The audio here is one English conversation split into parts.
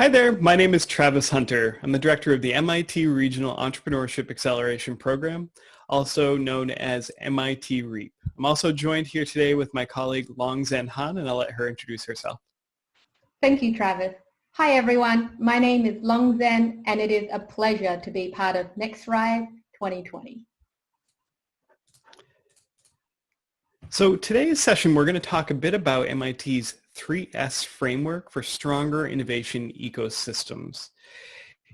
Hi there, my name is Travis Hunter. I'm the director of the MIT Regional Entrepreneurship Acceleration Program, also known as MIT REAP. I'm also joined here today with my colleague Longzhen, and I'll let her introduce herself. Thank you, Travis. Hi everyone, my name is Longzhen and it is a pleasure to be part of NextRise 2020. So today's session, we're going to talk a bit about MIT's 3S framework for stronger innovation ecosystems.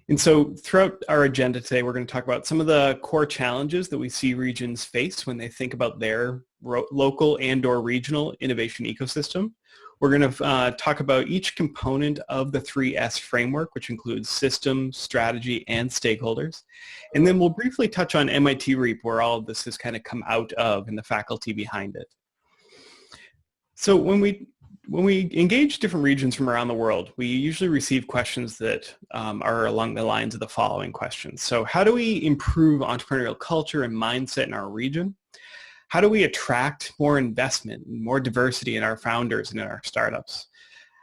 And so throughout our agenda today, we're going to talk about some of the core challenges that we see regions face when they think about their local and or regional innovation ecosystem. We're going to talk about each component of the 3S framework, which includes systems, strategy, and stakeholders. And then we'll briefly touch on MIT REAP, where all of this has kind of come out of and the faculty behind it. So when we engage different regions from around the world, we usually receive questions that are along the lines of the following questions. So how do we improve entrepreneurial culture and mindset in our region? How do we attract more investment and more diversity in our founders and in our startups?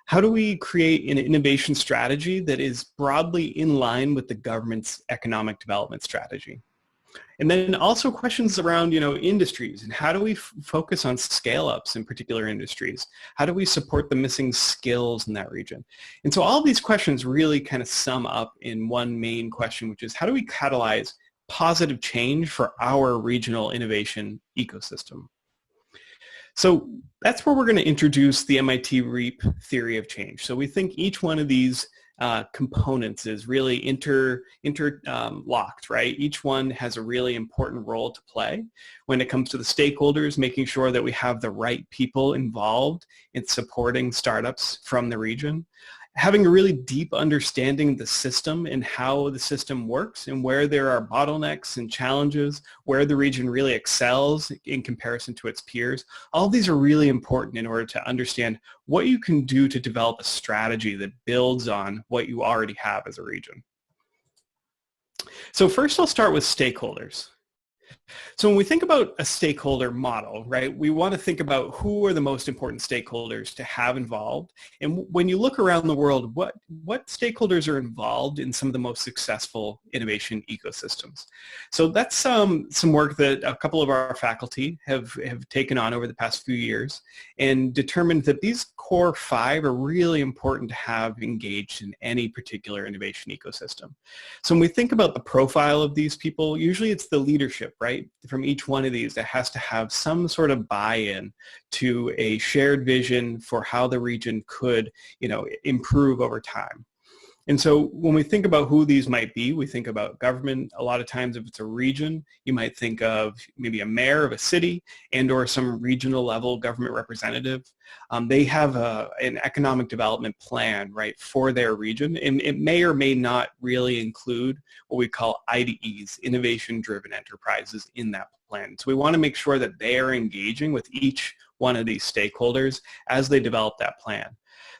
How do we create an innovation strategy that is broadly in line with the government's economic development strategy? And then also questions around, industries and how do we focus on scale-ups in particular industries? How do we support the missing skills in that region? And so all of these questions really kind of sum up in one main question, which is how do we catalyze positive change for our regional innovation ecosystem? So that's where we're going to introduce the MIT REAP theory of change. So we think each one of these components is really interlocked, right? Each one has a really important role to play when it comes to the stakeholders, making sure that we have the right people involved in supporting startups from the region, having a really deep understanding of the system and how the system works and where there are bottlenecks and challenges, where the region really excels in comparison to its peers. All of these are really important in order to understand what you can do to develop a strategy that builds on what you already have as a region. So first I'll start with stakeholders. So when we think about a stakeholder model, right, we want to think about who are the most important stakeholders to have involved. And when you look around the world, what stakeholders are involved in some of the most successful innovation ecosystems? So that's some work that a couple of our faculty have taken on over the past few years and determined that these core 5 are really important to have engaged in any particular innovation ecosystem. So when we think about the profile of these people, usually it's the leadership, right? From each one of these that has to have some sort of buy-in to a shared vision for how the region could, improve over time. And so when we think about who these might be, we think about government. A lot of times if it's a region, you might think of maybe a mayor of a city and or some regional level government representative. They have an economic development plan, right, for their region. And it may or may not really include what we call IDEs, innovation-driven enterprises, in that plan. So we want to make sure that they are engaging with each one of these stakeholders as they develop that plan.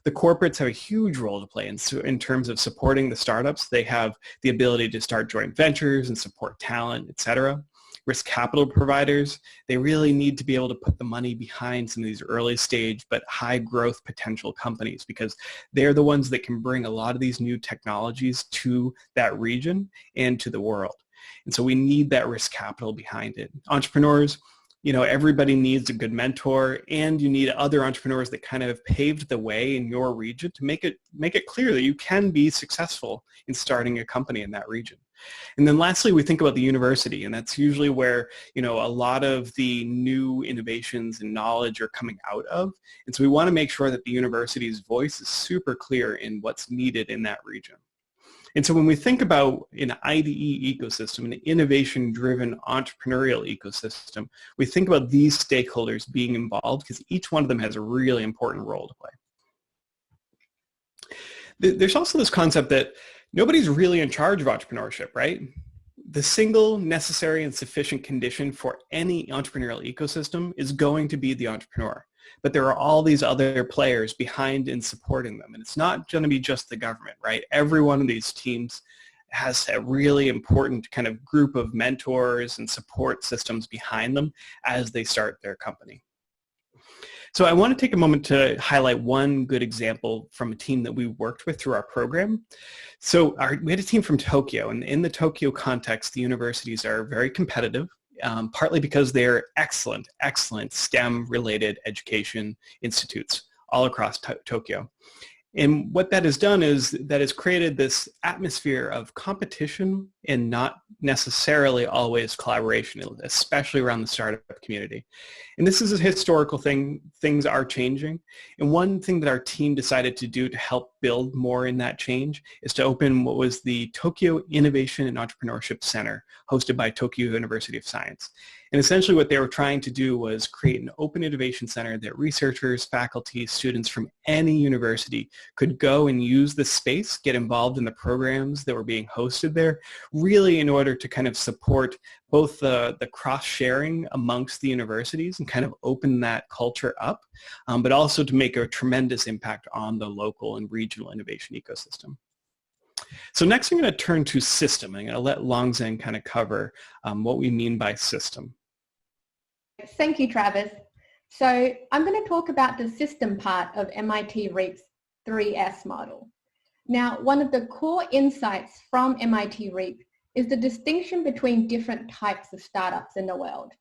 The corporates have a huge role to play in terms of supporting the startups. They have the ability to start joint ventures and support talent, et cetera. Risk capital providers, they really need to be able to put the money behind some of these early stage but high growth potential companies because they're the ones that can bring a lot of these new technologies to that region and to the world. And so we need that risk capital behind it. Entrepreneurs, everybody needs a good mentor, and you need other entrepreneurs that kind of have paved the way in your region to make it clear that you can be successful in starting a company in that region. And then lastly, we think about the university, and that's usually where, a lot of the new innovations and knowledge are coming out of. And so we want to make sure that the university's voice is super clear in what's needed in that region. And so when we think about an IDE ecosystem, an innovation-driven entrepreneurial ecosystem, we think about these stakeholders being involved because each one of them has a really important role to play. There's also this concept that nobody's really in charge of entrepreneurship, right? The single necessary and sufficient condition for any entrepreneurial ecosystem is going to be the entrepreneur. But there are all these other players behind and supporting them. And it's not going to be just the government, right? Every one of these teams has a really important kind of group of mentors and support systems behind them as they start their company. So I want to take a moment to highlight one good example from a team that we worked with through our program. So we had a team from Tokyo, and in the Tokyo context, the universities are very competitive, partly because they're excellent STEM-related education institutes all across Tokyo. And what that has done is that has created this atmosphere of competition and not necessarily always collaboration, especially around the startup community. And this is a historical thing. Things are changing. And one thing that our team decided to do to help build more in that change is to open what was the Tokyo Innovation and Entrepreneurship Center, hosted by Tokyo University of Science. And essentially what they were trying to do was create an open innovation center that researchers, faculty, students from any university could go and use the space, get involved in the programs that were being hosted there, really in order to kind of support both the cross-sharing amongst the universities and kind of open that culture up, but also to make a tremendous impact on the local and regional innovation ecosystem. So next I'm going to turn to system. I'm going to let Longzhen kind of cover what we mean by system. Thank you, Travis. So I'm going to talk about the system part of MIT REAP's 3S model. Now, one of the core insights from MIT REAP is the distinction between different types of startups in the world.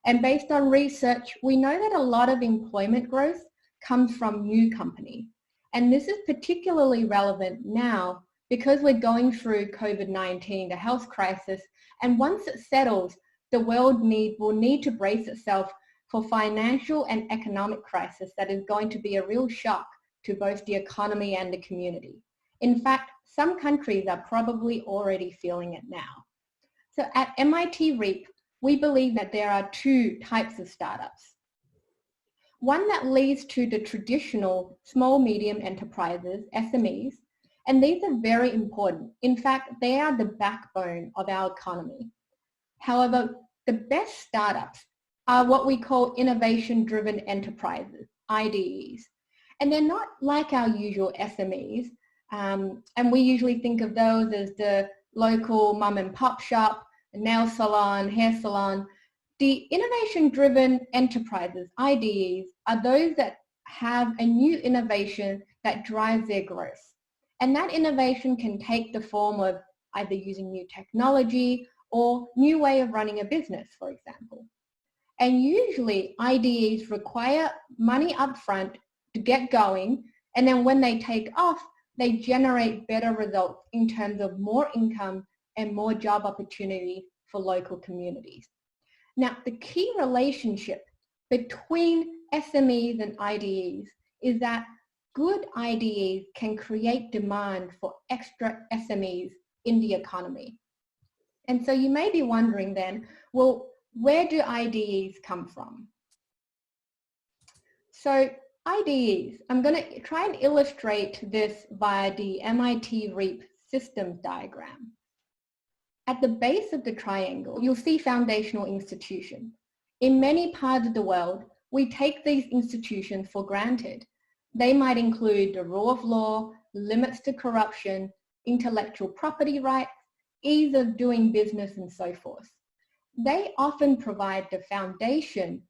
And based on research, we know that a lot of employment growth comes from new companies. And this is particularly relevant now because we're going through COVID-19, the health crisis, and once it settles, the world will need to brace itself for financial and economic crisis that is going to be a real shock to both the economy and the community. In fact, some countries are probably already feeling it now. So at MIT REAP, we believe that there are two types of startups. One that leads to the traditional small medium enterprises, SMEs, and these are very important. In fact, they are the backbone of our economy. However, the best startups are what we call innovation-driven enterprises, IDEs. And they're not like our usual SMEs. And we usually think of those as the local mom and pop shop, nail salon, hair salon. The innovation-driven enterprises, IDEs, are those that have a new innovation that drives their growth. And that innovation can take the form of either using new technology or new way of running a business, for example. And usually IDEs require money upfront to get going, and then when they take off, they generate better results in terms of more income and more job opportunity for local communities. Now, the key relationship between SMEs and IDEs is that good IDEs can create demand for extra SMEs in the economy. And so you may be wondering then, well, where do IDEs come from? So IDEs, I'm going to try and illustrate this via the MIT REAP systems diagram. At the base of the triangle, you'll see foundational institutions. In many parts of the world, we take these institutions for granted. They might include the rule of law, limits to corruption, intellectual property rights, ease of doing business, and so forth. They often provide the foundation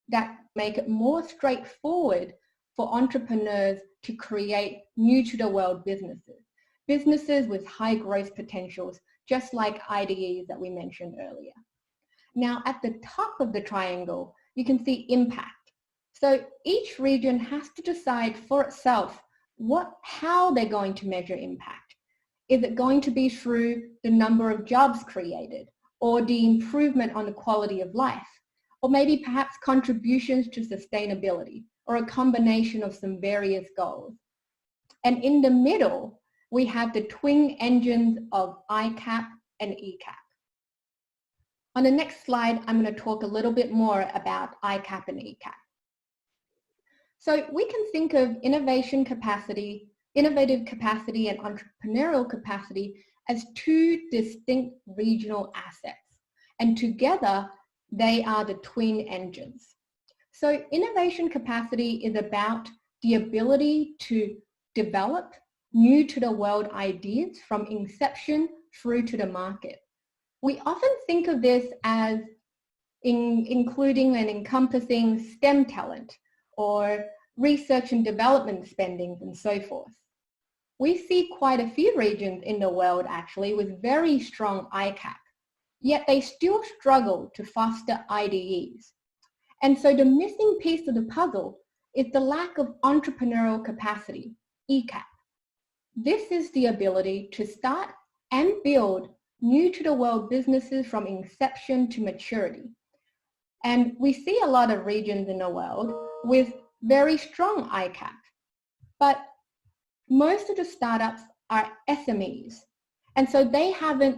that make it more straightforward for entrepreneurs to create new-to-the-world businesses. Businesses with high growth potentials, just like IDEs that we mentioned earlier. Now, at the top of the triangle, you can see impact. So each region has to decide for itself how they're going to measure impact. Is it going to be through the number of jobs created, or the improvement on the quality of life, or maybe perhaps contributions to sustainability, or a combination of some various goals? And in the middle, we have the twin engines of ICAP and ECAP. On the next slide, I'm going to talk a little bit more about ICAP and ECAP. So we can think of innovative capacity and entrepreneurial capacity as two distinct regional assets. And together, they are the twin engines. So innovation capacity is about the ability to develop new to the world ideas from inception through to the market. We often think of this as including and encompassing STEM talent, or research and development spendings and so forth. We see quite a few regions in the world actually with very strong ICAP, yet they still struggle to foster IDEs. And so the missing piece of the puzzle is the lack of entrepreneurial capacity, ECAP. This is the ability to start and build new to the world businesses from inception to maturity. And we see a lot of regions in the world with very strong ICAP, but most of the startups are SMEs. And so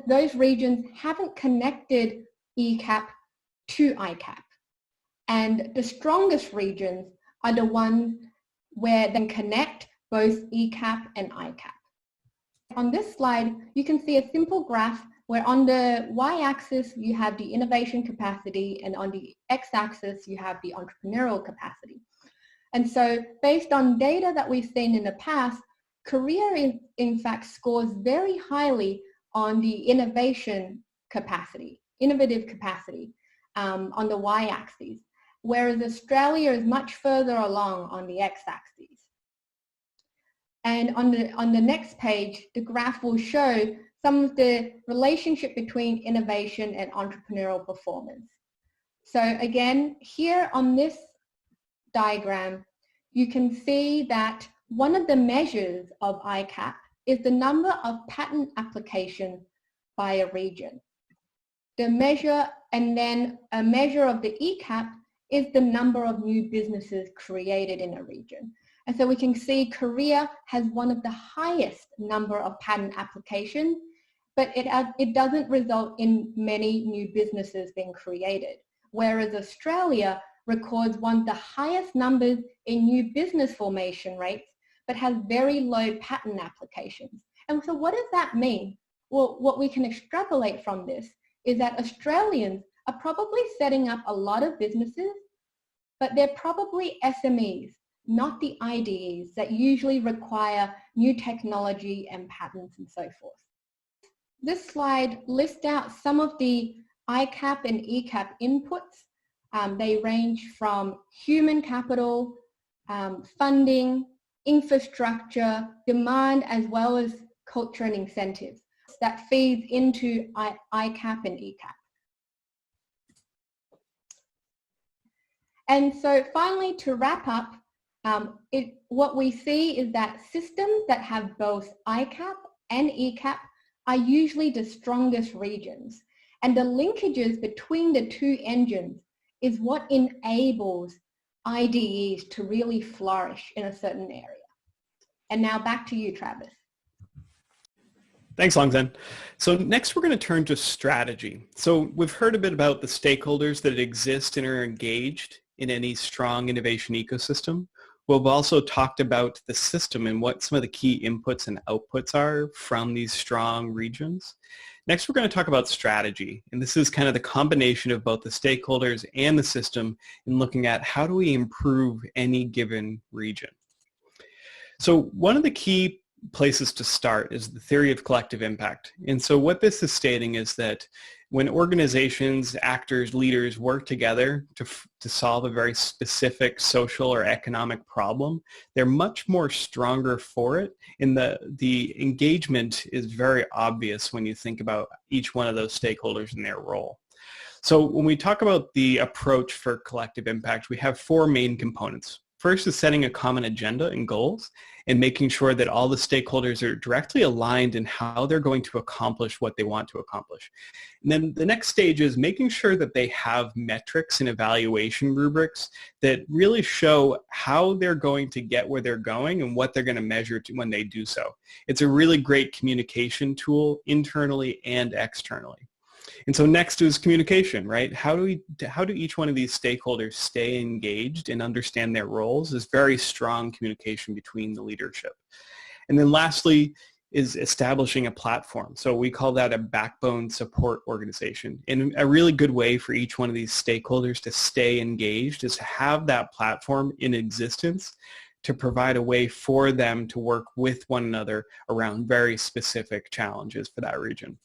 those regions haven't connected ECAP to ICAP. And the strongest regions are the ones where they connect both ECAP and ICAP. On this slide, you can see a simple graph where on the y-axis you have the innovation capacity and on the x-axis you have the entrepreneurial capacity. And so based on data that we've seen in the past, Korea in fact scores very highly on the innovative capacity on the y-axis, whereas Australia is much further along on the x-axis. And on the next page, the graph will show some of the relationship between innovation and entrepreneurial performance. So again, here on this diagram, you can see that one of the measures of ICAP is the number of patent applications by a region. The measure, and then a measure of the ECAP is the number of new businesses created in a region. And so we can see Korea has one of the highest number of patent applications, but it doesn't result in many new businesses being created. Whereas Australia records one of the highest numbers in new business formation rates, but has very low patent applications. And so what does that mean? Well, what we can extrapolate from this is that Australians are probably setting up a lot of businesses, but they're probably SMEs, not the IDEs that usually require new technology and patents and so forth. This slide lists out some of the ICAP and ECAP inputs. They range from human capital, funding, infrastructure, demand, as well as culture and incentives that feeds into ICAP and ECAP. And so finally, to wrap up, what we see is that systems that have both ICAP and ECAP are usually the strongest regions. And the linkages between the two engines is what enables IDEs to really flourish in a certain area. And now back to you, Travis. Thanks, Longzhen. So next we're going to turn to strategy. So we've heard a bit about the stakeholders that exist and are engaged in any strong innovation ecosystem. We've also talked about the system and what some of the key inputs and outputs are from these strong regions. Next, we're going to talk about strategy. And this is kind of the combination of both the stakeholders and the system in looking at how do we improve any given region. So one of the key places to start is the theory of collective impact. And so what this is stating is that when organizations, actors, leaders work together to solve a very specific social or economic problem, they're much more stronger for it. And the engagement is very obvious when you think about each one of those stakeholders and their role. So when we talk about the approach for collective impact, we have four main components. First is setting a common agenda and goals and making sure that all the stakeholders are directly aligned in how they're going to accomplish what they want to accomplish. And then the next stage is making sure that they have metrics and evaluation rubrics that really show how they're going to get where they're going and what they're going to measure when they do so. It's a really great communication tool internally and externally. And so next is communication, right? How do each one of these stakeholders stay engaged and understand their roles? Is very strong communication between the leadership. And then lastly is establishing a platform. So we call that a backbone support organization. And a really good way for each one of these stakeholders to stay engaged is to have that platform in existence to provide a way for them to work with one another around very specific challenges for that region.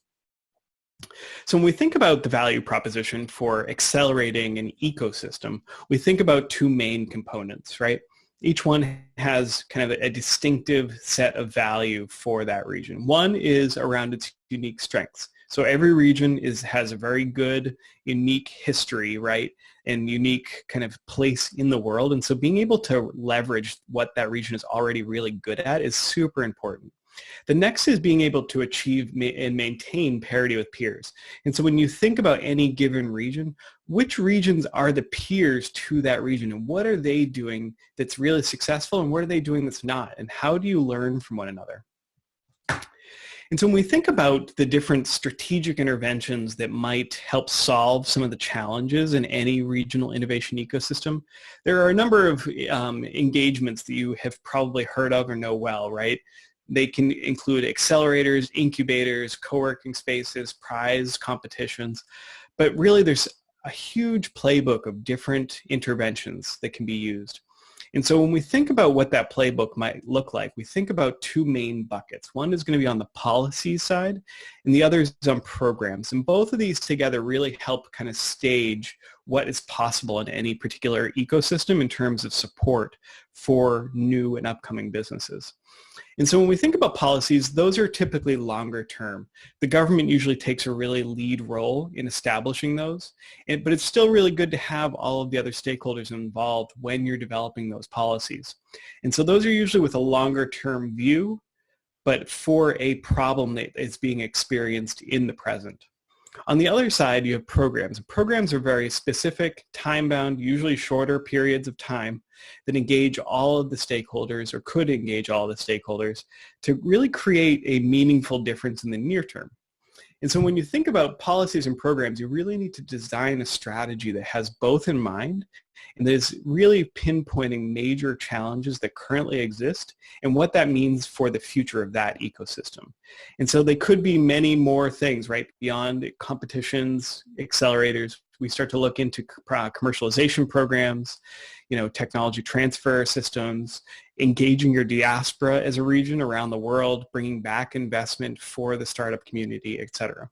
So when we think about the value proposition for accelerating an ecosystem, we think about two main components, right? Each one has kind of a distinctive set of value for that region. One is around its unique strengths. So every region has a very good, unique history, right? And unique kind of place in the world. And so being able to leverage what that region is already really good at is super important. The next is being able to achieve and maintain parity with peers. And so when you think about any given region, which regions are the peers to that region, and what are they doing that's really successful, and what are they doing that's not, and how do you learn from one another? And so when we think about the different strategic interventions that might help solve some of the challenges in any regional innovation ecosystem, there are a number of engagements that you have probably heard of or know well, right? They can include accelerators, incubators, co-working spaces, prize competitions, but really there's a huge playbook of different interventions that can be used. And so when we think about what that playbook might look like, we think about two main buckets. One is going to be on the policy side, and the other is on programs. And both of these together really help kind of stage what is possible in any particular ecosystem in terms of support for new and upcoming businesses. And so when we think about policies, those are typically longer term. The government usually takes a really lead role in establishing those, but it's still really good to have all of the other stakeholders involved when you're developing those policies. And so those are usually with a longer term view, but for a problem that is being experienced in the present. On the other side, you have programs. Programs are very specific, time-bound, usually shorter periods of time that engage all of the stakeholders, or could engage all of the stakeholders, to really create a meaningful difference in the near term. And so when you think about policies and programs, you really need to design a strategy that has both in mind and that is really pinpointing major challenges that currently exist and what that means for the future of that ecosystem. And so they could be many more things, right? Beyond competitions, accelerators, we start to look into commercialization programs, technology transfer systems, engaging your diaspora as a region around the world, bringing back investment for the startup community, et cetera.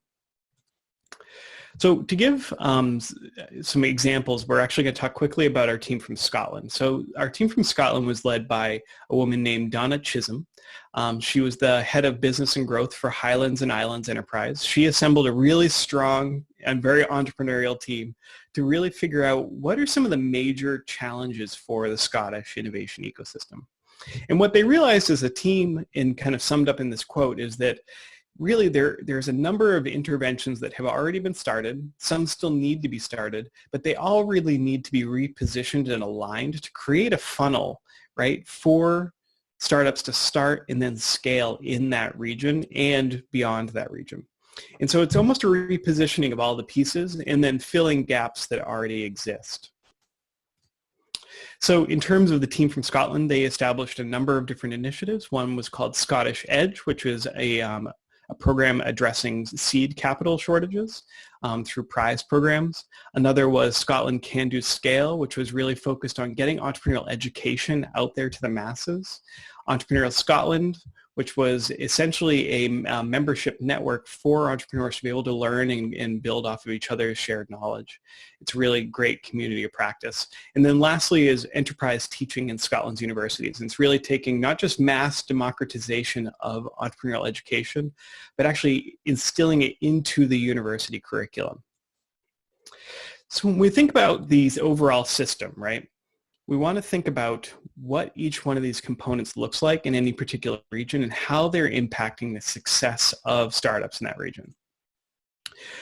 So to give some examples, we're actually going to talk quickly about our team from Scotland. So our team from Scotland was led by a woman named Donna Chisholm. She was the head of business and growth for Highlands and Islands Enterprise. She assembled a really strong and very entrepreneurial team to really figure out what are some of the major challenges for the Scottish innovation ecosystem. And what they realized as a team, and kind of summed up in this quote, is that really there's a number of interventions that have already been started. Some still need to be started, but they all really need to be repositioned and aligned to create a funnel, right, for startups to start and then scale in that region and beyond that region. And so it's almost a repositioning of all the pieces and then filling gaps that already exist. So in terms of the team from Scotland, they established a number of different initiatives. One was called Scottish Edge, which was a program addressing seed capital shortages through prize programs. Another was Scotland Can Do Scale, which was really focused on getting entrepreneurial education out there to the masses. Entrepreneurial Scotland, which was essentially a membership network for entrepreneurs to be able to learn and build off of each other's shared knowledge. It's a really great community of practice. And then lastly is enterprise teaching in Scotland's universities. And it's really taking not just mass democratization of entrepreneurial education, but actually instilling it into the university curriculum. So when we think about these overall system, right, we want to think about what each one of these components looks like in any particular region and how they're impacting the success of startups in that region.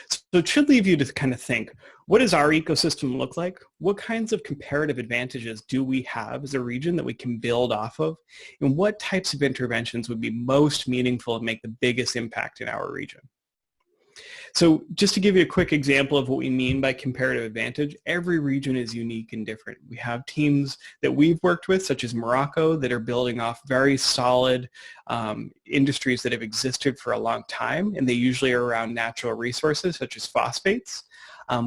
So it should leave you to kind of think, what does our ecosystem look like? What kinds of comparative advantages do we have as a region that we can build off of? And what types of interventions would be most meaningful and make the biggest impact in our region? So just to give you a quick example of what we mean by comparative advantage, every region is unique and different. We have teams that we've worked with, such as Morocco, that are building off very solid industries that have existed for a long time, and they usually are around natural resources, such as phosphates.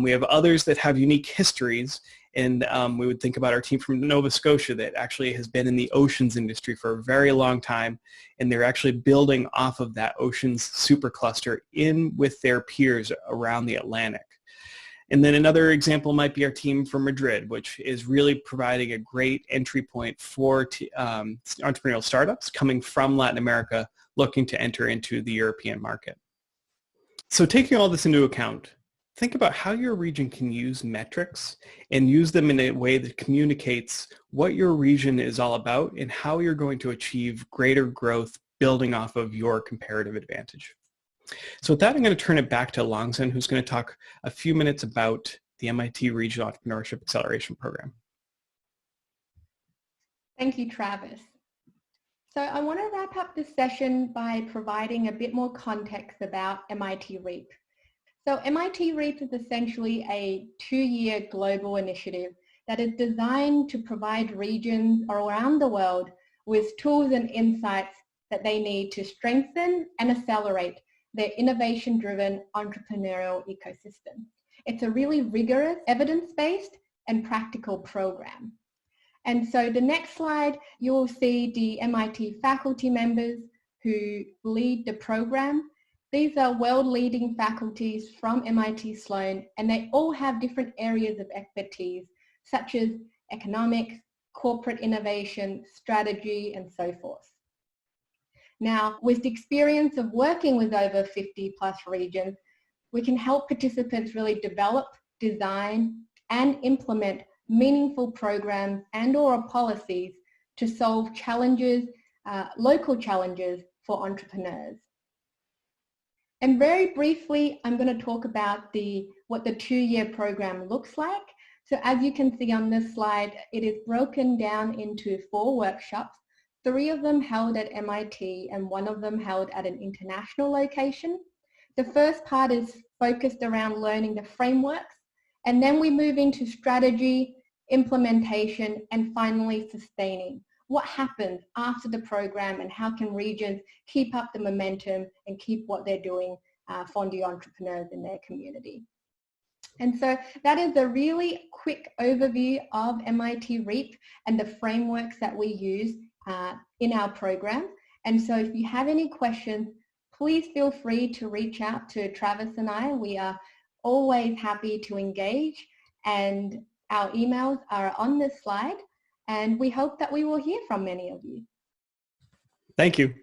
We have others that have unique histories And we would think about our team from Nova Scotia that actually has been in the oceans industry for a very long time, and they're actually building off of that oceans supercluster in with their peers around the Atlantic. And then another example might be our team from Madrid, which is really providing a great entry point for entrepreneurial startups coming from Latin America looking to enter into the European market. So taking all this into account, think about how your region can use metrics and use them in a way that communicates what your region is all about and how you're going to achieve greater growth building off of your comparative advantage. So with that, I'm going to turn it back to Longzhen, who's going to talk a few minutes about the MIT Regional Entrepreneurship Acceleration Program. Thank you, Travis. So I want to wrap up this session by providing a bit more context about MIT REAP. So MIT REAP is essentially a 2-year global initiative that is designed to provide regions around the world with tools and insights that they need to strengthen and accelerate their innovation-driven entrepreneurial ecosystem. It's a really rigorous, evidence-based and practical program. And so the next slide, you'll see the MIT faculty members who lead the program. These are world-leading faculties from MIT Sloan, and they all have different areas of expertise, such as economics, corporate innovation, strategy, and so forth. Now, with the experience of working with over 50 plus regions, we can help participants really develop, design, and implement meaningful programs and/or policies to solve challenges, local challenges for entrepreneurs. And very briefly, I'm going to talk about what the 2-year program looks like. So as you can see on this slide, it is broken down into 4 workshops, 3 of them held at MIT and 1 of them held at an international location. The first part is focused around learning the frameworks, and then we move into strategy, implementation, and finally sustaining. What happens after the program and how can regions keep up the momentum and keep what they're doing for the entrepreneurs in their community. And so that is a really quick overview of MIT REAP and the frameworks that we use in our program. And so if you have any questions, please feel free to reach out to Travis and I. We are always happy to engage, and our emails are on this slide, and we hope that we will hear from many of you. Thank you.